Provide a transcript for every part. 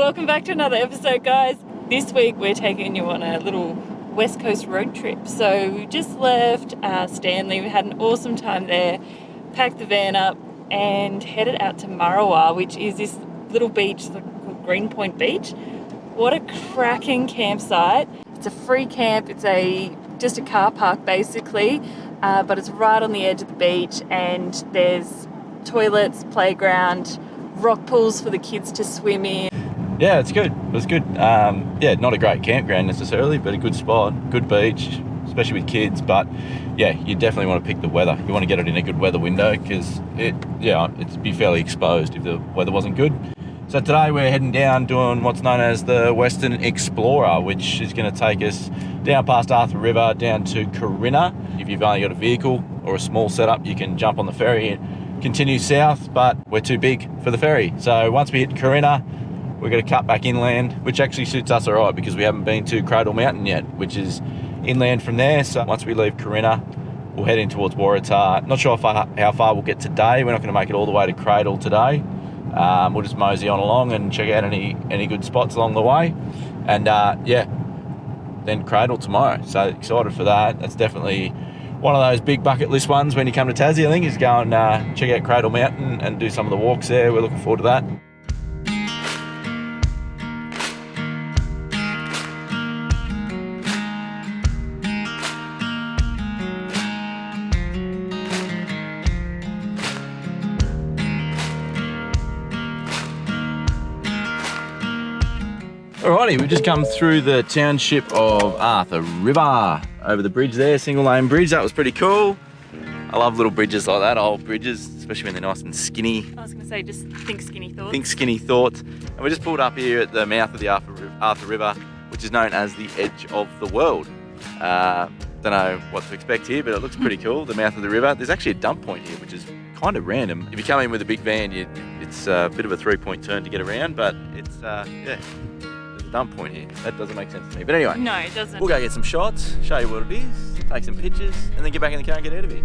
Welcome back to another episode, guys. This week we're taking you on a little West Coast road trip. So we just left Stanley. We had an awesome time there, packed the van up and headed out to Marawa, which is this little beach called Greenpoint Beach. What a cracking campsite. It's a free camp. It's just a car park basically, but it's right on the edge of the beach, and there's toilets, playground, rock pools for the kids to swim in. Yeah, it's good. It was good. Yeah, not a great campground necessarily, but a good spot, good beach, especially with kids. But yeah, you definitely want to pick the weather. You want to get it in a good weather window because it'd be fairly exposed if the weather wasn't good. So today we're heading down doing what's known as the Western Explorer, which is going to take us down past Arthur River down to Corinna. If you've only got a vehicle or a small setup, you can jump on the ferry and continue south, but we're too big for the ferry. So once we hit Corinna, we're going to cut back inland, which actually suits us all right because we haven't been to Cradle Mountain yet, which is inland from there. So once we leave Corinna, we'll head in towards Waratah. Not sure how far we'll get today. We're not going to make it all the way to Cradle today. We'll just mosey on along and check out any good spots along the way. And then Cradle tomorrow. So excited for that. That's definitely one of those big bucket list ones when you come to Tassie, I think, is go and check out Cradle Mountain and do some of the walks there. We're looking forward to that. Alrighty, we've just come through the township of Arthur River, over the bridge there, single lane bridge. That was pretty cool. I love little bridges like that, old bridges, especially when they're nice and skinny. I was going to say, just think skinny thoughts. Think skinny thoughts. And we just pulled up here at the mouth of the Arthur River, which is known as the edge of the world. Don't know what to expect here, but it looks pretty cool, the mouth of the river. There's actually a dump point here, which is kind of random. If you come in with a big van, it's a bit of a 3-point turn to get around, but it's, dump point here. That doesn't make sense to me. But anyway. No, it doesn't. We'll go get some shots, show you what it is, take some pictures, and then get back in the car and get out of here.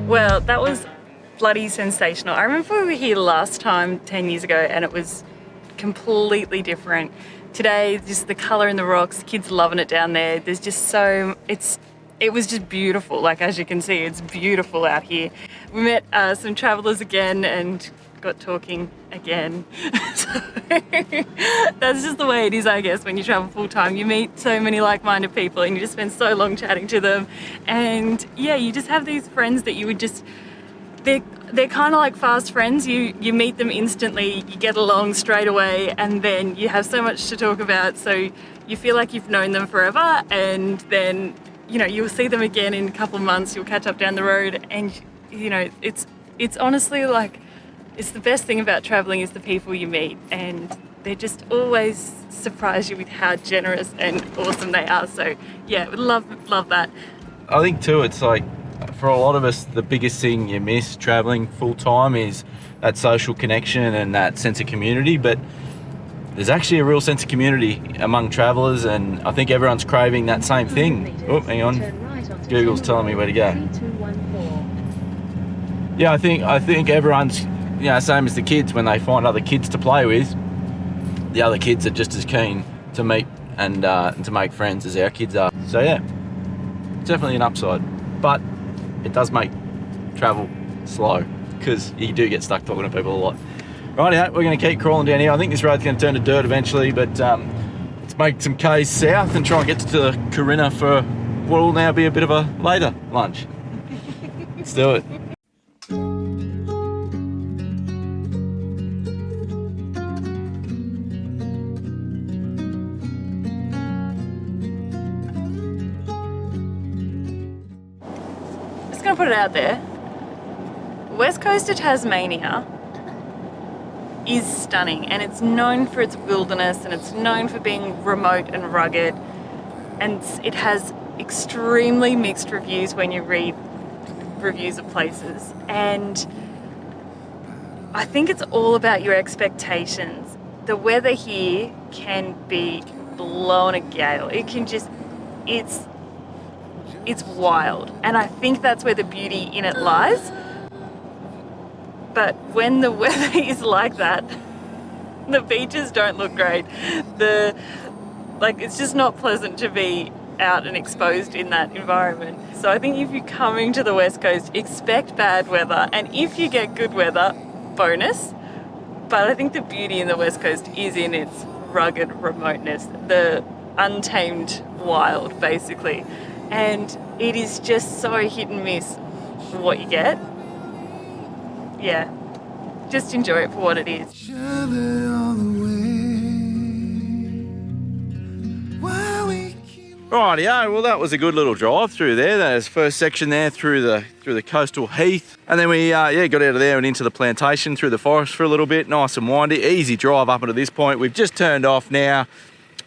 Well, that was bloody sensational. I remember we were here last time 10 years ago and it was completely different. Today, just the colour in the rocks, the kids are loving it down there. There's just it was just beautiful. Like, as you can see, it's beautiful out here. We met some travellers again and got talking again. So that's just the way it is, I guess, when you travel full time. You meet so many like-minded people and you just spend so long chatting to them. And yeah, you just have these friends that you would just, they're kind of like fast friends. You meet them instantly, you get along straight away, and then you have so much to talk about. So you feel like you've known them forever, and then, you know, you'll see them again in a couple of months, you'll catch up down the road, and you know, it's honestly like, it's the best thing about travelling is the people you meet, and they just always surprise you with how generous and awesome they are. So yeah, love that. I think too, it's like, for a lot of us, the biggest thing you miss travelling full time is that social connection and that sense of community. But there's actually a real sense of community among travellers, and I think everyone's craving that same thing. Oh, hang on. Google's telling me where to go. Yeah, I think everyone's, you know, same as the kids. When they find other kids to play with, the other kids are just as keen to meet and to make friends as our kids are. So yeah, definitely an upside, but it does make travel slow because you do get stuck talking to people a lot. Righty, we're going to keep crawling down here. I think this road's going to turn to dirt eventually, but let's make some K's south and try and get to Corinna for what will now be a bit of a later lunch. Let's do it. Gonna put it out there, west coast of Tasmania is stunning, and it's known for its wilderness, and it's known for being remote and rugged, and it has extremely mixed reviews when you read reviews of places, and I think it's all about your expectations. The weather here can be blowing a gale. It can just, it's wild, and I think that's where the beauty in it lies. But when the weather is like that, the beaches don't look great. It's just not pleasant to be out and exposed in that environment. So I think if you're coming to the West Coast, expect bad weather, and if you get good weather, bonus. But I think the beauty in the West Coast is in its rugged remoteness, the untamed wild, basically. And it is just so hit and miss what you get. Yeah, just enjoy it for what it is. Rightio, well that was a good little drive through there. That was first section there through the coastal heath, and then we got out of there and into the plantation through the forest for a little bit. Nice and windy, easy drive up until this point. We've just turned off now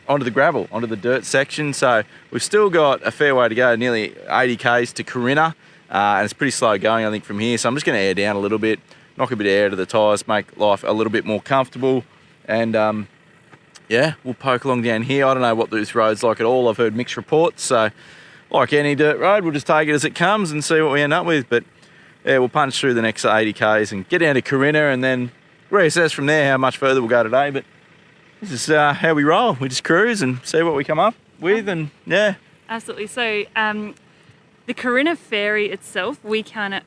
onto the gravel, onto the dirt section, so we've still got a fair way to go, nearly 80 k's to Corinna, and it's pretty slow going I think from here. So I'm just going to air down a little bit, knock a bit of air to the tyres, make life a little bit more comfortable, and yeah, we'll poke along down here. I don't know what this road's like at all. I've heard mixed reports. So like any dirt road, we'll just take it as it comes and see what we end up with. But yeah, we'll punch through the next 80 k's and get down to Corinna and then reassess from there how much further we'll go today. But this is how we roll. We just cruise and see what we come up with, and yeah. Absolutely. So the Corinna ferry itself, we can't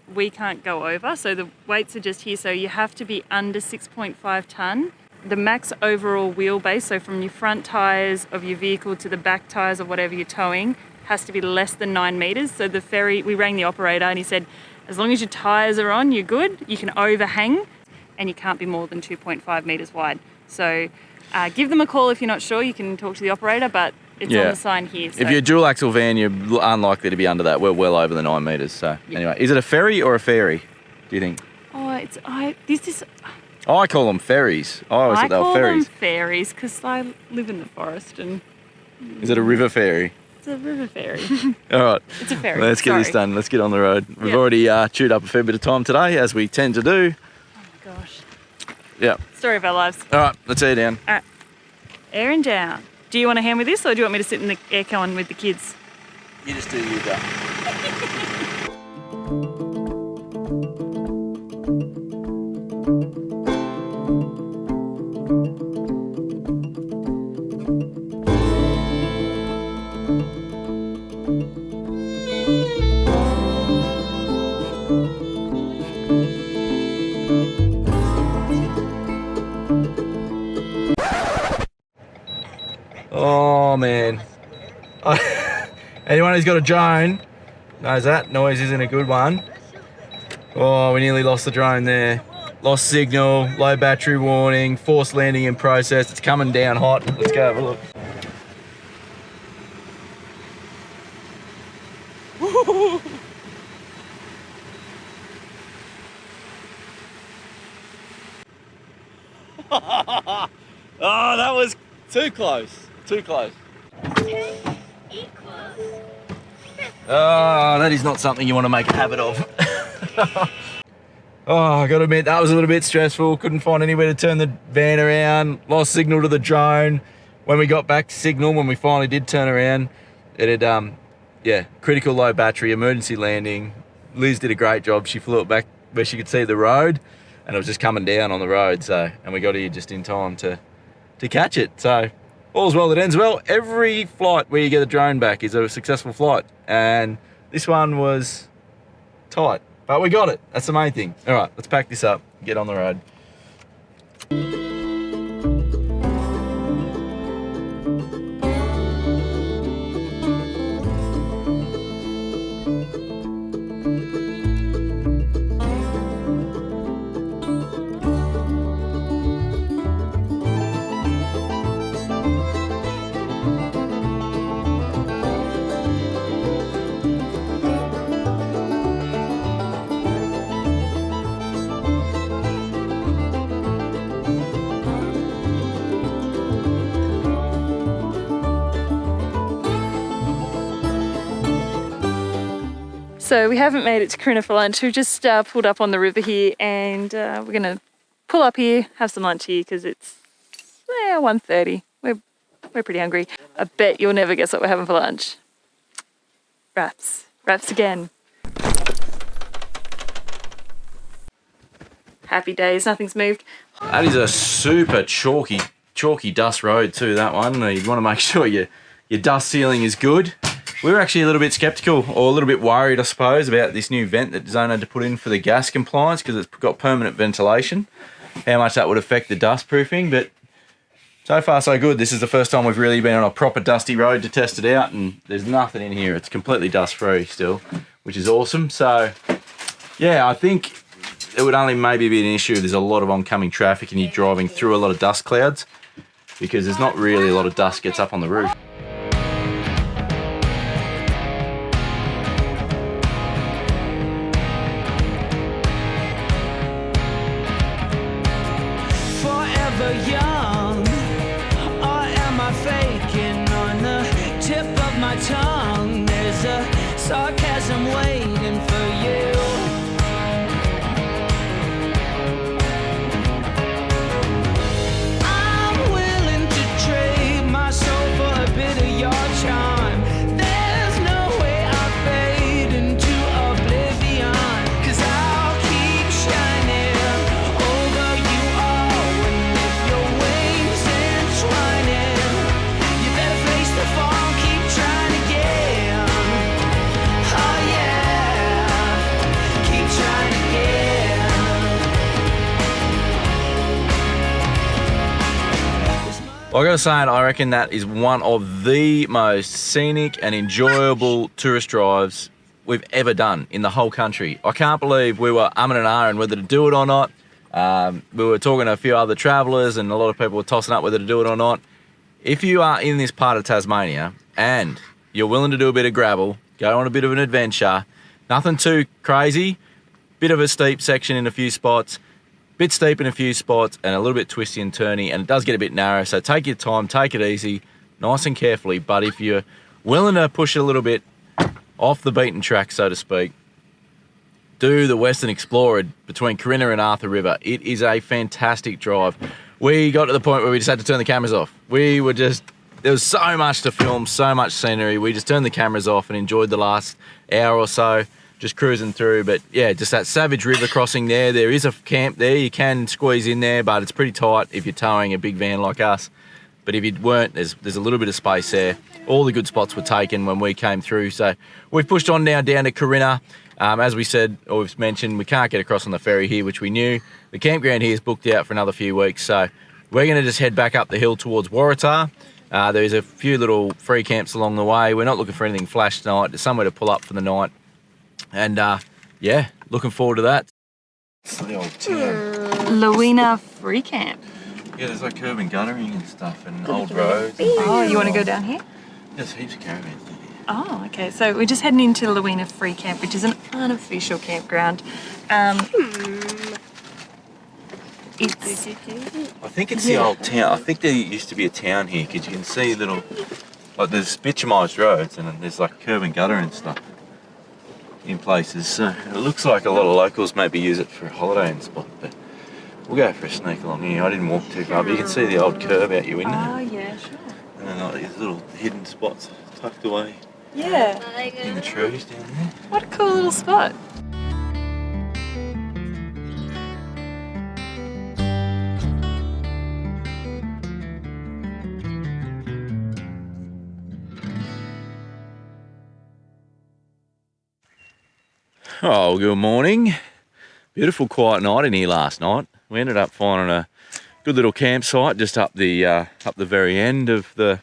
go over. So the weights are just here. So you have to be under 6.5 tonne. The max overall wheelbase, so from your front tyres of your vehicle to the back tyres of whatever you're towing, has to be less than 9 metres. So the ferry, we rang the operator and he said, as long as your tyres are on, you're good. You can overhang and you can't be more than 2.5 metres wide. So give them a call if you're not sure. You can talk to the operator, but it's on the sign here. So. If you're a dual axle van, you're unlikely to be under that. We're well over the 9 metres. So anyway, is it a ferry or a ferry, do you think? I call them ferries. I always thought they were ferries. I call them ferries because I live in the forest. And is it a river ferry? It's a river ferry. All right. It's a ferry. Let's get this done. Let's get on the road. We've already chewed up a fair bit of time today, as we tend to do. Oh my gosh. Yeah. Story of our lives. All right, let's air down. All right. Airing down. Do you want a hand with this, or do you want me to sit in the aircon with the kids? You just do you, go. Oh man. Anyone who's got a drone knows that noise isn't a good one. Oh, we nearly lost the drone there. Lost signal, low battery warning, forced landing in process. It's coming down hot. Let's go have a look. Oh, that was too close. Too close. Oh, that is not something you want to make a habit of. Oh, I gotta admit, that was a little bit stressful. Couldn't find anywhere to turn the van around. Lost signal to the drone. When we got back to signal, when we finally did turn around, it had, critical low battery, emergency landing. Liz did a great job. She flew it back where she could see the road, and it was just coming down on the road. So, and we got here just in time to catch it. So, all's well that ends well. Every flight where you get a drone back is a successful flight, and this one was tight, but we got it. That's the main thing. All right, let's pack this up, get on the road. So we haven't made it to Corinna for lunch. We've just pulled up on the river here, and we're gonna pull up here, have some lunch here because it's 1:30. We're pretty hungry. I bet you'll never guess what we're having for lunch. Wraps. Wraps again. Happy days, nothing's moved. That is a super chalky dust road too, that one. You want to make sure your dust sealing is good. We were actually a little bit sceptical, or a little bit worried, I suppose, about this new vent that Zone had to put in for the gas compliance because it's got permanent ventilation, how much that would affect the dust proofing, but so far so good. This is the first time we've really been on a proper dusty road to test it out, and there's nothing in here. It's completely dust free still, which is awesome. So yeah, I think it would only maybe be an issue if there's a lot of oncoming traffic and you're driving through a lot of dust clouds, because there's not really a lot of dust gets up on the roof. Forever young, or am I faking? On the tip of my tongue, there's a sarcasm waiting for you. Well, I gotta say, I reckon that is one of the most scenic and enjoyable tourist drives we've ever done in the whole country. I can't believe we were umming and ahhing whether to do it or not. We were talking to a few other travellers and a lot of people were tossing up whether to do it or not. If you are in this part of Tasmania and you're willing to do a bit of gravel, go on a bit of an adventure, nothing too crazy, bit of a steep section in a few spots, bit steep in a few spots and a little bit twisty and turny, and it does get a bit narrow, so take your time, take it easy, nice and carefully. But if you're willing to push it a little bit off the beaten track, so to speak, do the Western Explorer between Corinna and Arthur River. It is a fantastic drive. We got to the point where we just had to turn the cameras off. There was so much to film, so much scenery. We just turned the cameras off and enjoyed the last hour or so just cruising through. But yeah, just that savage river crossing there. There is a camp there. You can squeeze in there, but it's pretty tight if you're towing a big van like us. But if you weren't, there's a little bit of space there. All the good spots were taken when we came through. So we've pushed on now down to Corinna. As we said, or we've mentioned, we can't get across on the ferry here, which we knew. The campground here is booked out for another few weeks. So we're going to just head back up the hill towards Waratah. There's a few little free camps along the way. We're not looking for anything flash tonight. There's somewhere to pull up for the night. And yeah, looking forward to that. It's the old town. Lewina Free Camp. Yeah, there's like curb and guttering and stuff and old roads. Oh, you want to go down here? There's heaps of caravans in here. Oh, okay. So we're just heading into Lewina Free Camp, which is an unofficial campground. It's... I think it's the old town. I think there used to be a town here because you can see little, like there's bitumised roads and there's like curb and gutter and stuff in places. So it looks like a lot of locals maybe use it for a holiday and spot, but we'll go for a sneak along here. I didn't walk too far, but you can see the old curve out your window. Oh, yeah, sure. And then like these little hidden spots tucked away Yeah. in the trees down there. What a cool little spot. Oh, good morning. Beautiful quiet night in here last night. We ended up finding a good little campsite just up the very end of the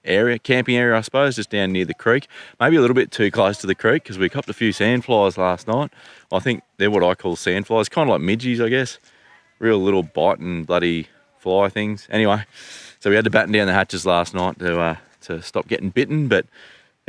area, camping area I suppose, just down near the creek. Maybe a little bit too close to the creek because we copped a few sandflies last night. I think they're what I call sandflies, kind of like midgies I guess. Real little biting bloody fly things. Anyway, so we had to batten down the hatches last night to stop getting bitten, but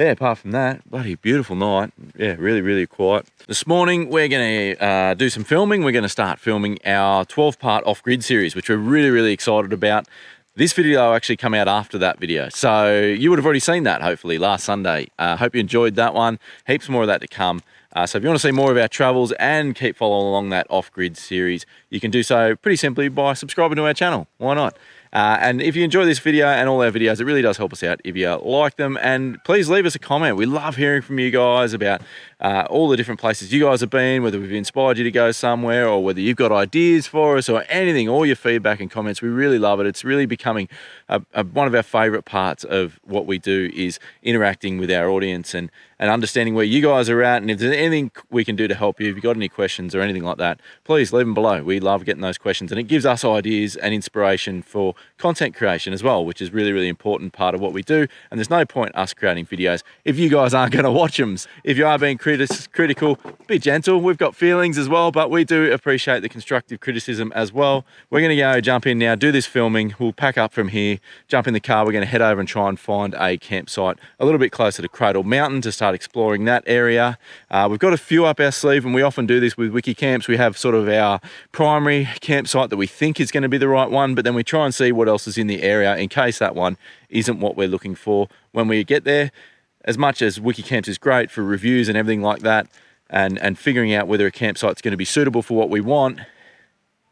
yeah, apart from that, bloody beautiful night. Yeah, really, really quiet. This morning, we're going to do some filming. We're going to start filming our 12-part off-grid series, which we're really, really excited about. This video will actually come out after that video. So you would have already seen that, hopefully, last Sunday. Hope you enjoyed that one. Heaps more of that to come. So if you want to see more of our travels and keep following along that off-grid series, you can do so pretty simply by subscribing to our channel. Why not? And if you enjoy this video and all our videos, it really does help us out if you like them. And please leave us a comment. We love hearing from you guys about all the different places you guys have been, whether we've inspired you to go somewhere or whether you've got ideas for us or anything, all your feedback and comments. We really love it. It's really becoming one of our favourite parts of what we do is interacting with our audience and understanding where you guys are at. And if there's anything we can do to help you, if you've got any questions or anything like that, please leave them below. We love getting those questions and it gives us ideas and inspiration for content creation as well, which is really, really important part of what we do. And there's no point us creating videos if you guys aren't going to watch them. If you are being critical, be gentle. We've got feelings as well, but we do appreciate the constructive criticism as well. We're going to go jump in now, do this filming. We'll pack up from here, jump in the car. We're going to head over and try and find a campsite a little bit closer to Cradle Mountain to start exploring that area. We've got a few up our sleeve, and we often do this with Wiki Camps. We have sort of our primary campsite that we think is going to be the right one, but then we try and see what else is in the area in case that one isn't what we're looking for when we get there. As much as Wiki Camps is great for reviews and everything like that, and figuring out whether a campsite's going to be suitable for what we want,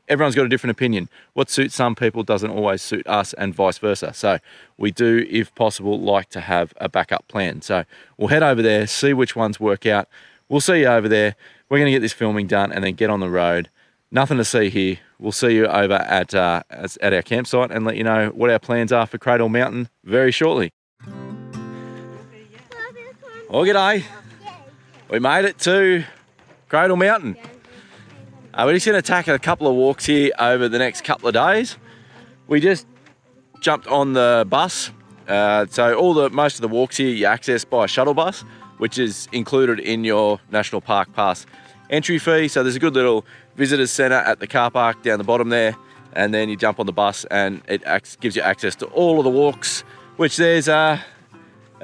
everyone's got a different opinion. What suits some people doesn't always suit us and vice versa. So we do, if possible, like to have a backup plan. So we'll head over there, see which ones work out. We'll see you over there. We're going to get this filming done and then get on the road. Nothing to see here. We'll see you over at our campsite and let you know what our plans are for Cradle Mountain very shortly. Oh, g'day. We made it to Cradle Mountain. We're just going to tackle a couple of walks here over the next couple of days. We just jumped on the bus. So most of the walks here you access by a shuttle bus, which is included in your National Park Pass entry fee. So there's a good little visitors centre at the car park down the bottom there, and then you jump on the bus and it gives you access to all of the walks, which there's a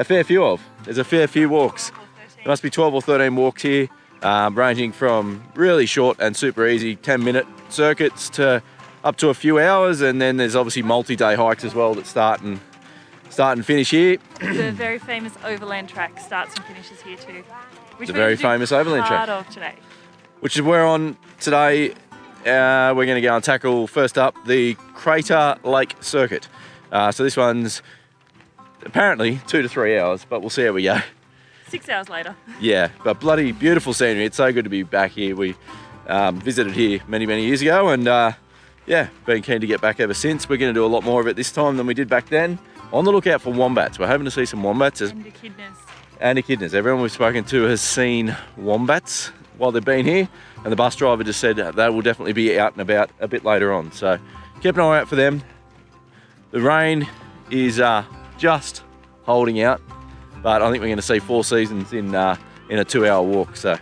fair few of. There's a fair few walks. There must be 12 or 13 walks here, ranging from really short and super easy 10-minute circuits to up to a few hours, and then there's obviously multi-day hikes as well that start and finish here. The very famous overland track starts and finishes here too. It's a very famous overland track. Part of today. Which is we're on today. We're going to go and tackle first up the Crater Lake Circuit. So this one's apparently 2 to 3 hours, but we'll see how we go. 6 hours later. Yeah, but bloody beautiful scenery. It's so good to be back here. We visited here many, many years ago, and yeah, been keen to get back ever since. We're going to do a lot more of it this time than we did back then. On the lookout for wombats. We're hoping to see some wombats. And echidnas. And echidnas. Everyone we've spoken to has seen wombats while they've been here, and the bus driver just said they will definitely be out and about a bit later on. So keep an eye out for them. The rain is just holding out, but I think we're going to see 4 seasons in a 2-hour walk. So,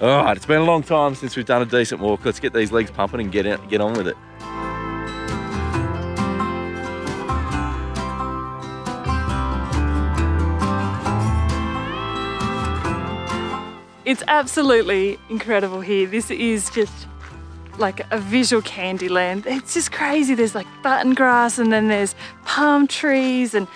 all right, it's been a long time since we've done a decent walk. Let's get these legs pumping and get on with it. It's absolutely incredible here. This is just like a visual candy land. It's just crazy. There's like button grass, and then there's palm trees and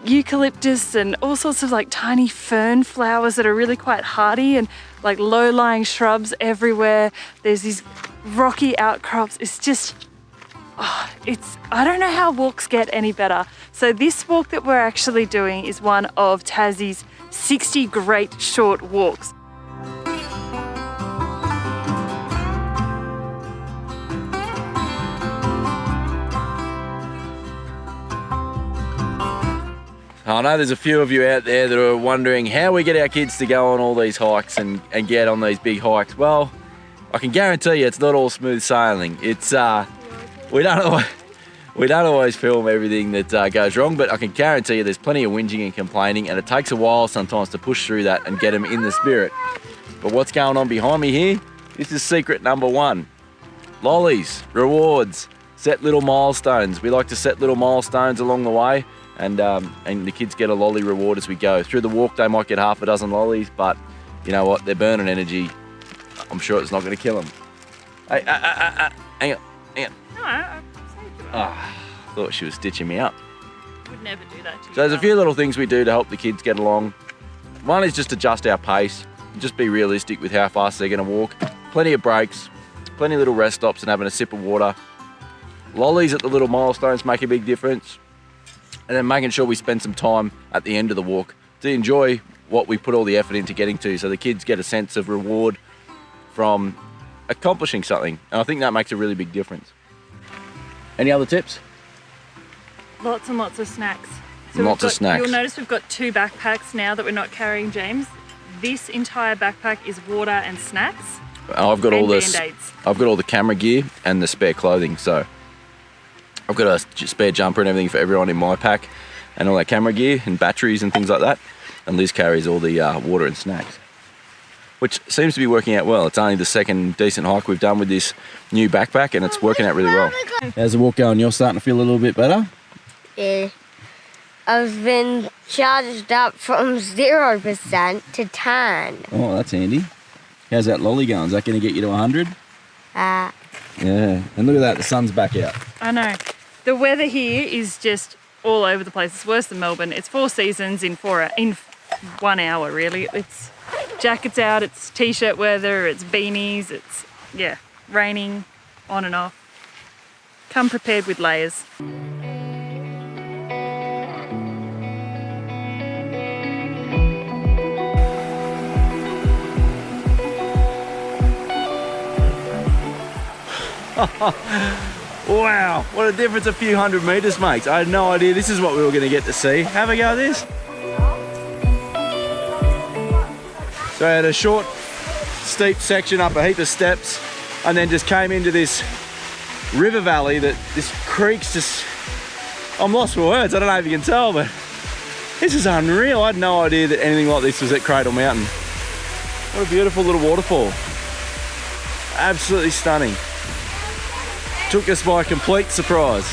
eucalyptus and all sorts of like tiny fern flowers that are really quite hardy, and like low-lying shrubs everywhere. There's these rocky outcrops. It's just, I don't know how walks get any better. So this walk that we're actually doing is one of Tassie's 60 great short walks. I know there's a few of you out there that are wondering how we get our kids to go on all these hikes and get on these big hikes. Well, I can guarantee you it's not all smooth sailing. It's we don't always film everything that goes wrong, but I can guarantee you there's plenty of whinging and complaining, and it takes a while sometimes to push through that and get them in the spirit. But what's going on behind me here? This is secret number 1. Lollies, rewards, set little milestones. We like to set little milestones along the way, and the kids get a lolly reward as we go. Through the walk, they might get half a dozen lollies, but you know what? They're burning energy. I'm sure it's not going to kill them. Hey, hang on. No, I saved you. Thought she was stitching me up. Would never do that to you. So there's a few little things we do to help the kids get along. One is just adjust our pace. just be realistic with how fast they're going to walk. Plenty of breaks, plenty of little rest stops and having a sip of water. Lollies at the little milestones make a big difference. And then making sure we spend some time at the end of the walk to enjoy what we put all the effort into getting to, so the kids get a sense of reward from accomplishing something. And I think that makes a really big difference. Any other tips? Lots and lots of snacks. Lots of snacks. You'll notice we've got 2 backpacks now that we're not carrying, James. This entire backpack is water and snacks. I've got all this. Band-Aids. I've got all the camera gear and the spare clothing. So I've got a spare jumper and everything for everyone in my pack, and all that camera gear and batteries and things like that. And Liz carries all the water and snacks, which seems to be working out well. It's only the second decent hike we've done with this new backpack, and it's working out really well. How's the walk going? You're starting to feel a little bit better? Yeah. I've been charged up from 0% to 10. Oh, that's handy. How's that lolly going? Is that going to get you to 100? Yeah, and look at that, the sun's back out. I know. The weather here is just all over the place. It's worse than Melbourne. It's 4 seasons in 1 hour, really. It's jackets out, it's t-shirt weather, it's beanies, it's, yeah, raining on and off. Come prepared with layers. Wow, what a difference a few hundred metres makes. I had no idea this is what we were going to get to see. Have a go at this. So I had a short, steep section up a heap of steps, and then just came into this river valley that this creek's just... I'm lost for words, I don't know if you can tell, but this is unreal. I had no idea that anything like this was at Cradle Mountain. What a beautiful little waterfall. Absolutely stunning. Took us by complete surprise.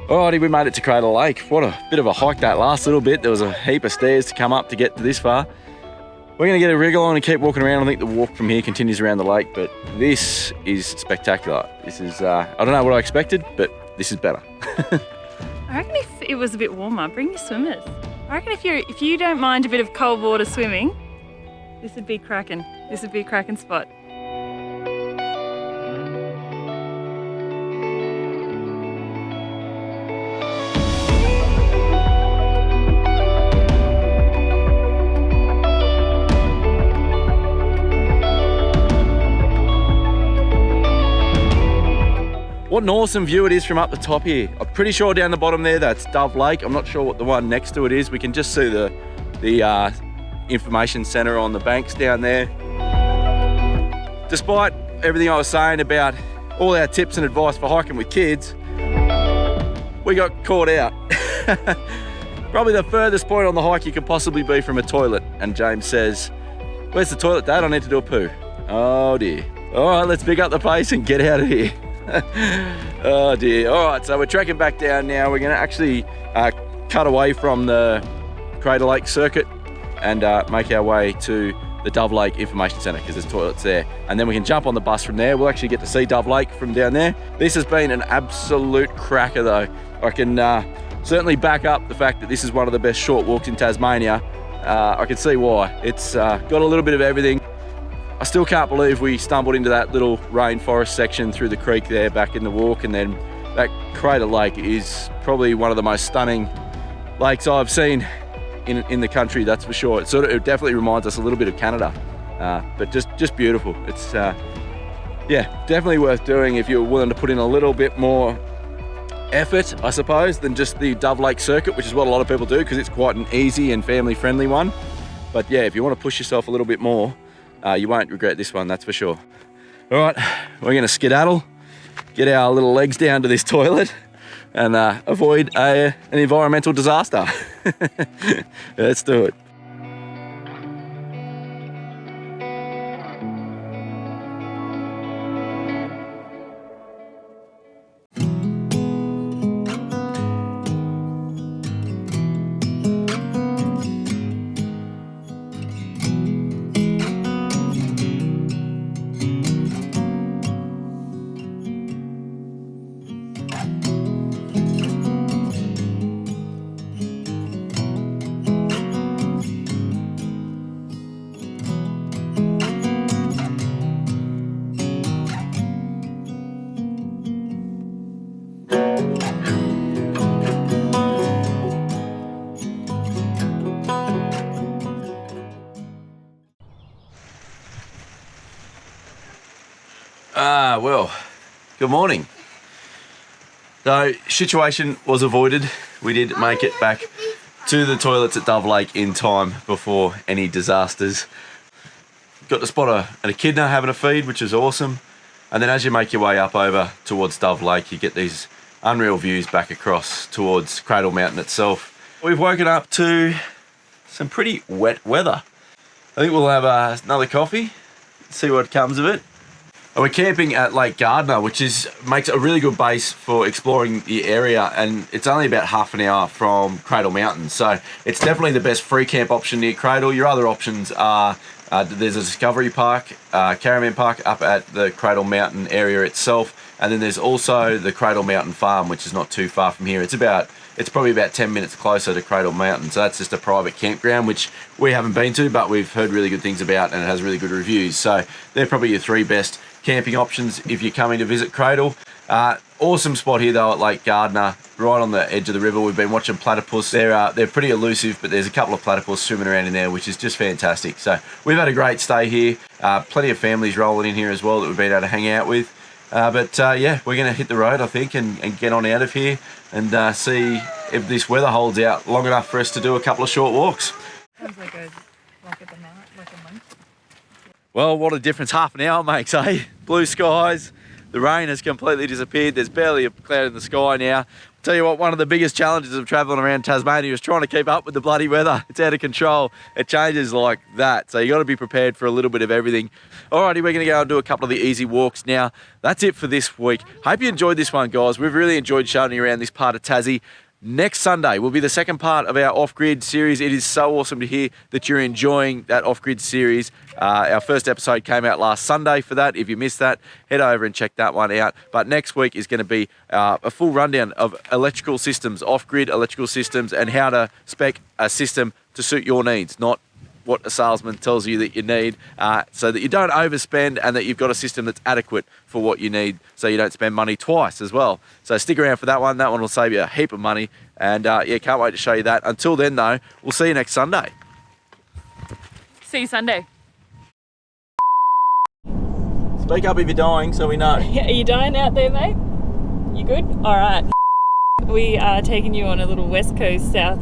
Alrighty, we made it to Cradle Lake. What a bit of a hike that last little bit. There was a heap of stairs to come up to get to this far. We're gonna get a wriggle on and keep walking around. I think the walk from here continues around the lake, but this is spectacular. This is, I don't know what I expected, but this is better. I reckon if it was a bit warmer, bring your swimmers. I reckon if you don't mind a bit of cold water swimming, this would be cracking. This would be a cracking spot. What an awesome view it is from up the top here. I'm pretty sure down the bottom there, that's Dove Lake. I'm not sure what the one next to it is. We can just see the information centre on the banks down there. Despite everything I was saying about all our tips and advice for hiking with kids, we got caught out. Probably the furthest point on the hike you could possibly be from a toilet. And James says, "Where's the toilet, Dad? I need to do a poo." Oh dear. All right, let's pick up the pace and get out of here. Oh dear. All right, so we're trekking back down now. We're going to actually cut away from the Cradle Lake circuit and make our way to the Dove Lake Information Centre because there's toilets there. And then we can jump on the bus from there. We'll actually get to see Dove Lake from down there. This has been an absolute cracker though. I can certainly back up the fact that this is one of the best short walks in Tasmania. I can see why. It's got a little bit of everything. I still can't believe we stumbled into that little rainforest section through the creek there back in the walk, and then that Cradle Lake is probably one of the most stunning lakes I've seen in the country, that's for sure. It definitely reminds us a little bit of Canada, but just beautiful. It's yeah, definitely worth doing if you're willing to put in a little bit more effort, I suppose, than just the Dove Lake circuit, which is what a lot of people do because it's quite an easy and family-friendly one. But yeah, if you want to push yourself a little bit more, you won't regret this one, that's for sure. All right, we're going to skedaddle, get our little legs down to this toilet and avoid an environmental disaster. Let's do it. Good morning. So, situation was avoided. We did make it back to the toilets at Dove Lake in time before any disasters. Got to spot an echidna having a feed, which is awesome. And then as you make your way up over towards Dove Lake, you get these unreal views back across towards Cradle Mountain itself. We've woken up to some pretty wet weather. I think we'll have another coffee, see what comes of it. And we're camping at Lake Gardner, which makes a really good base for exploring the area, and it's only about half an hour from Cradle Mountain. So it's definitely the best free camp option near Cradle. Your other options are, there's a Discovery Park, Caravan Park up at the Cradle Mountain area itself, and then there's also the Cradle Mountain Farm, which is not too far from here. It's probably about 10 minutes closer to Cradle Mountain. So that's just a private campground, which we haven't been to, but we've heard really good things about, and it has really good reviews. So they're probably your three best camping options if you're coming to visit Cradle. Awesome spot here though at Lake Gardner, right on the edge of the river. We've been watching platypus. They're pretty elusive, but there's a couple of platypus swimming around in there, which is just fantastic. So we've had a great stay here. Plenty of families rolling in here as well that we've been able to hang out with. Yeah, we're going to hit the road, I think, and get on out of here and see if this weather holds out long enough for us to do a couple of short walks. Sounds like a month. Well, what a difference half an hour makes, eh? Blue skies, the rain has completely disappeared. There's barely a cloud in the sky now. I'll tell you what, one of the biggest challenges of travelling around Tasmania is trying to keep up with the bloody weather. It's out of control. It changes like that. So you got to be prepared for a little bit of everything. Alrighty, we're going to go and do a couple of the easy walks now. That's it for this week. Hope you enjoyed this one, guys. We've really enjoyed showing you around this part of Tassie. Next Sunday will be the second part of our off-grid series. It is so awesome to hear that you're enjoying that off-grid series. Our first episode came out last Sunday for that. If you missed that, head over and check that one out. But next week is going to be a full rundown of electrical systems, off-grid electrical systems, and how to spec a system to suit your needs, not what a salesman tells you that you need, so that you don't overspend and that you've got a system that's adequate for what you need, so you don't spend money twice as well. So stick around for that one. That one will save you a heap of money. And yeah, can't wait to show you that. Until then though, we'll see you next Sunday. See you Sunday. Speak up if you're dying so we know. Are you dying out there, mate? You good? All right. We are taking you on a little West Coast south.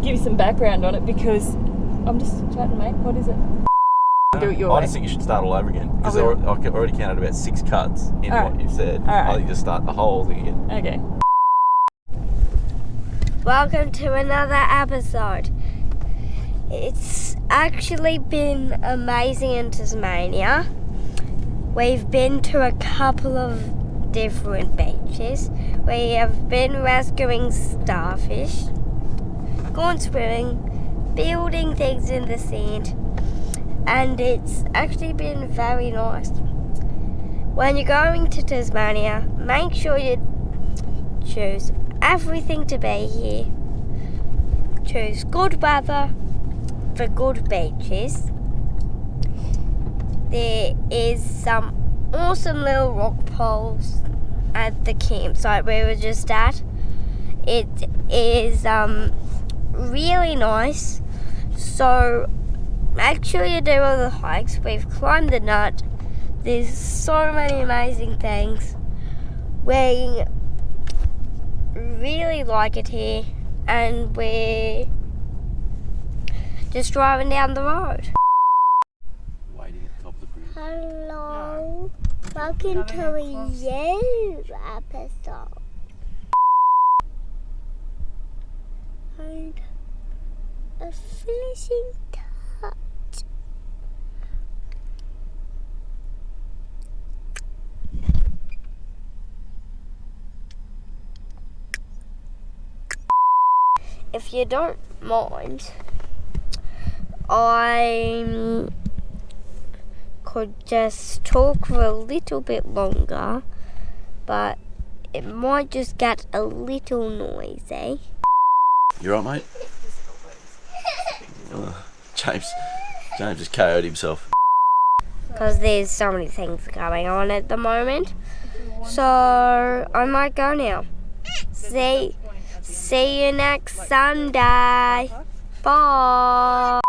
Give you some background on it because I'm just chatting, mate. What is it? Do it your way. I just think you should start all over again because I already counted about 6 cuts in what you've said. Right. I think just start the whole thing again. Okay. Welcome to another episode. It's actually been amazing in Tasmania. We've been to a couple of different beaches. We have been rescuing starfish, gone swimming, building things in the sand, and it's actually been very nice. When you're going to Tasmania, make sure you choose everything to be here. Choose good weather for good beaches. There is some awesome little rock pools at the campsite we were just at. It is really nice. So make sure you do all the hikes. We've climbed the nut. There's so many amazing things. We really like it here, and we're just driving down the road. Waiting at the top of the bridge. Hello, welcome to a new episode. And a finishing touch. If you don't mind, I could just talk for a little bit longer, but it might just get a little noisy. You right, mate? James just KO'd himself. Because there's so many things going on at the moment. So I might go now. See you next Sunday. Bye.